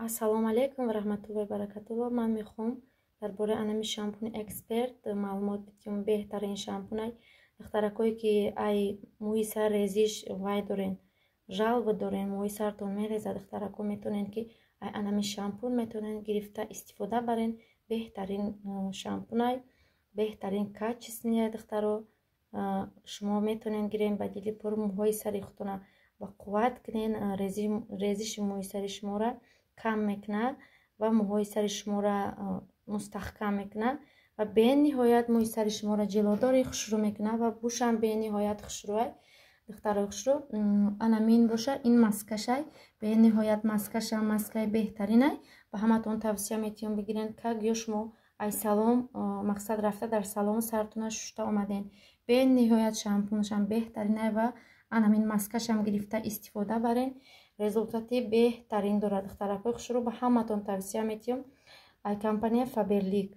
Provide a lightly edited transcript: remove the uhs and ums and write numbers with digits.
Ассалому алейкум ва раҳматуллоҳи ва баракатуллоҳ. Ман мехоҳам дар бораи анами шампуни Эксперт маълумот бидиҳам. Беҳтарин шампунай духтаракое ки ай мӯи сар резиш вай дорен, жалва дорен, мӯи сартон мереза, духтарако метавонен ки ай анами шампун метавонен гирифта истифода барен. Беҳтарин шампунай, беҳтарин качественияй духтаро шумо метавонен гирен ба дили пур мӯҳои сари худтона ба қувват кунен, резиши мӯи сари шумора кам мекунад ва мӯҳои сари шумора мустаҳкам мекунад ва бениҳоят мӯи сари шумора ҷилодори хушрӯ мекунад ва бушам бениҳоят хушрӯай духтарои хушрӯ анамин боша. Ин маскашай бениҳоят маскаша маскаи беҳтаринай ба ҳаматон тавсия метиҳам бигирен. как ё шумо ай салом мақсад рафта дар салон сартона шушта омаден, бениҳоят шампунашам беҳтаринай ва анамин маскашам гирифта истифода барен. результати беҳтарин дорад духтаракои хушрӯ. ба ҳаматон тавсия метиҳам ай компания Фаберлик